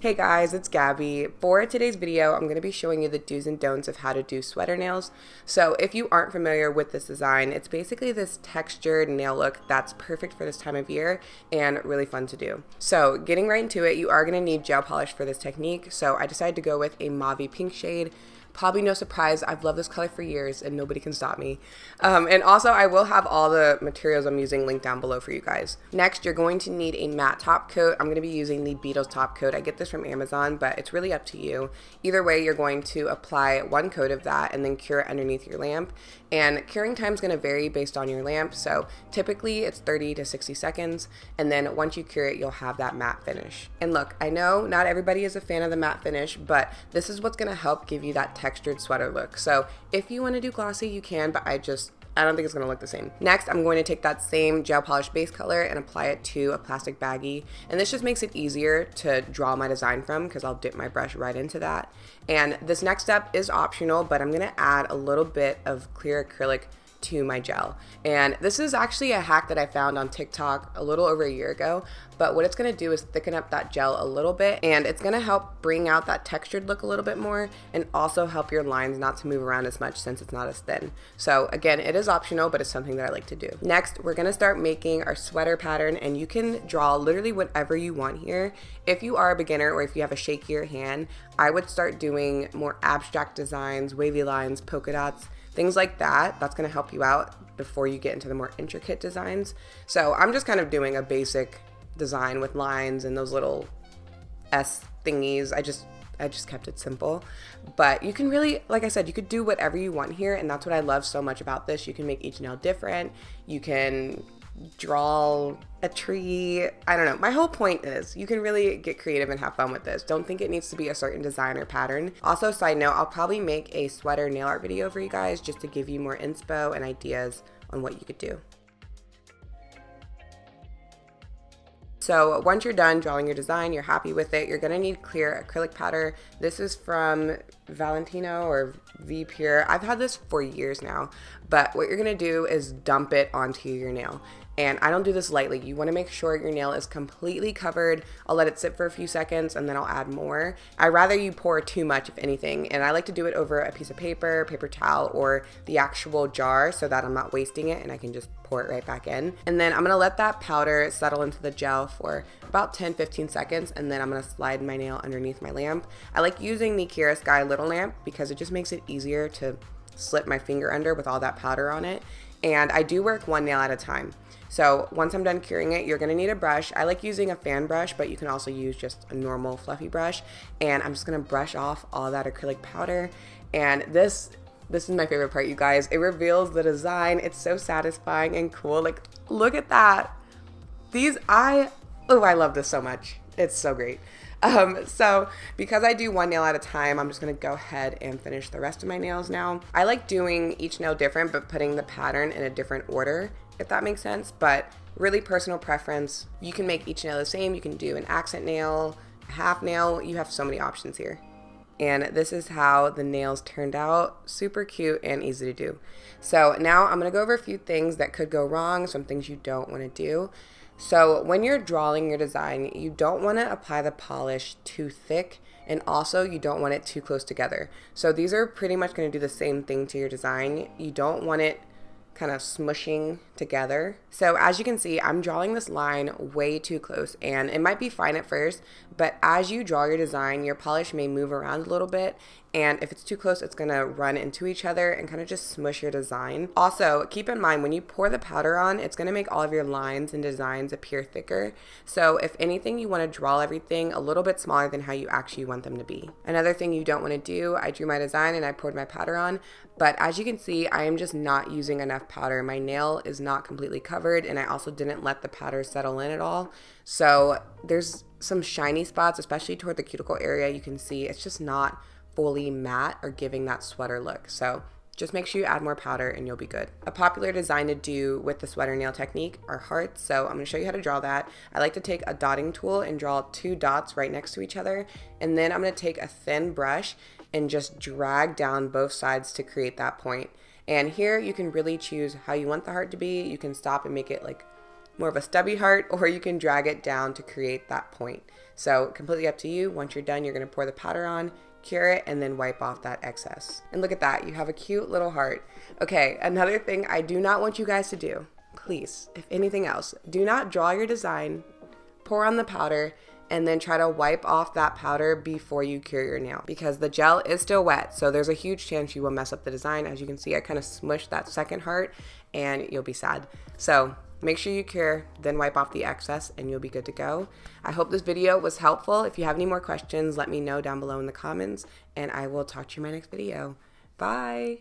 Hey guys, it's Gabby. For today's video, I'm going to be showing you the do's and don'ts of how to do sweater nails. So if you aren't familiar with this design, it's basically this textured nail look that's perfect for this time of year and really fun to do. So getting right into it, you are going to need gel polish for this technique. So I decided to go with a mauve pink shade. Probably no surprise, I've loved this color for years and nobody can stop me. And also I will have all the materials I'm using linked down below for you guys. Next, you're going to need a matte top coat. I'm going to be using the Beetles top coat. I get this from Amazon, but it's really up to you. Either way, you're going to apply one coat of that and then cure it underneath your lamp. And curing time is going to vary based on your lamp. So typically it's 30 to 60 seconds. And then once you cure it, you'll have that matte finish. And look, I know not everybody is a fan of the matte finish, but this is what's going to help give you that textured sweater look. So if you want to do glossy, you can, but I don't think it's going to look the same. Next, I'm going to take that same gel polish base color and apply it to a plastic baggie. And this just makes it easier to draw my design from because I'll dip my brush right into that. And this next step is optional, but I'm going to add a little bit of clear acrylic to my gel. And this is actually a hack that I found on TikTok a little over a year ago, but what it's going to do is thicken up that gel a little bit, and it's going to help bring out that textured look a little bit more and also help your lines not to move around as much since it's not as thin. So again, it is optional, but it's something that I like to do. Next, we're going to start making our sweater pattern, and you can draw literally whatever you want here. If you are a beginner or if you have a shakier hand, I would start doing more abstract designs, wavy lines, polka dots, things like that. That's going to help you out before you get into the more intricate designs. So I'm just kind of doing a basic design with lines and those little S thingies. I just kept it simple. But you can really, like I said, you could do whatever you want here, and that's what I love so much about this. You can make each nail different. You can draw a tree. I don't know. My whole point is you can really get creative and have fun with this. Don't think it needs to be a certain design or pattern. Also, side note, I'll probably make a sweater nail art video for you guys just to give you more inspo and ideas on what you could do. So once you're done drawing your design, you're happy with it, you're gonna need clear acrylic powder. This is from Valentino or V Pure. I've had this for years now, but what you're gonna do is dump it onto your nail. And I don't do this lightly. You want to make sure your nail is completely covered. I'll let it sit for a few seconds and then I'll add more. I rather you pour too much, if anything, and I like to do it over a piece of paper, paper towel, or the actual jar so that I'm not wasting it and I can just pour it right back in. And then I'm going to let that powder settle into the gel for about 10-15 seconds, and then I'm going to slide my nail underneath my lamp. I like using the Kira Sky little lamp because it just makes it easier to slip my finger under with all that powder on it. And I do work one nail at a time. So once I'm done curing it, you're gonna need a brush. I like using a fan brush, but you can also use just a normal fluffy brush. And I'm just gonna brush off all that acrylic powder. And this is my favorite part, you guys. It reveals the design. It's so satisfying and cool. Like, look at that. I love this so much. It's so great. So because I do one nail at a time, I'm just gonna go ahead and finish the rest of my nails now. I like doing each nail different, but putting the pattern in a different order, if that makes sense, but really personal preference. You can make each nail the same. You can do an accent nail, a half nail. You have so many options here. And this is how the nails turned out. Super cute and easy to do. So now I'm gonna go over a few things that could go wrong, some things you don't wanna do. So when you're drawing your design, you don't want to apply the polish too thick, and also you don't want it too close together. So these are pretty much going to do the same thing to your design. You don't want it kind of smushing together. So as you can see, I'm drawing this line way too close, and it might be fine at first, but as you draw your design, your polish may move around a little bit, and if it's too close, it's gonna run into each other and kind of just smush your design. Also, keep in mind, when you pour the powder on, it's gonna make all of your lines and designs appear thicker. So if anything, you wanna draw everything a little bit smaller than how you actually want them to be. Another thing you don't wanna do, I drew my design and I poured my powder on, but as you can see, I am just not using enough powder. My nail is not completely covered, and I also didn't let the powder settle in at all. So there's some shiny spots, especially toward the cuticle area. You can see it's just not fully matte or giving that sweater look. So just make sure you add more powder and you'll be good. A popular design to do with the sweater nail technique are hearts. So I'm gonna show you how to draw that. I like to take a dotting tool and draw 2 dots right next to each other. And then I'm gonna take a thin brush and just drag down both sides to create that point. And here you can really choose how you want the heart to be. You can stop and make it like more of a stubby heart, or you can drag it down to create that point. So completely up to you. Once you're done, you're going to pour the powder on, cure it, and then wipe off that excess. And look at that, you have a cute little heart. Okay, another thing I do not want you guys to do, please, if anything else, do not draw your design, pour on the powder, and then try to wipe off that powder before you cure your nail, because the gel is still wet, so there's a huge chance you will mess up the design. As you can see, I kind of smushed that second heart and you'll be sad. So make sure you cure, then wipe off the excess, and you'll be good to go. I hope this video was helpful. If you have any more questions, let me know down below in the comments, and I will talk to you in my next video. Bye!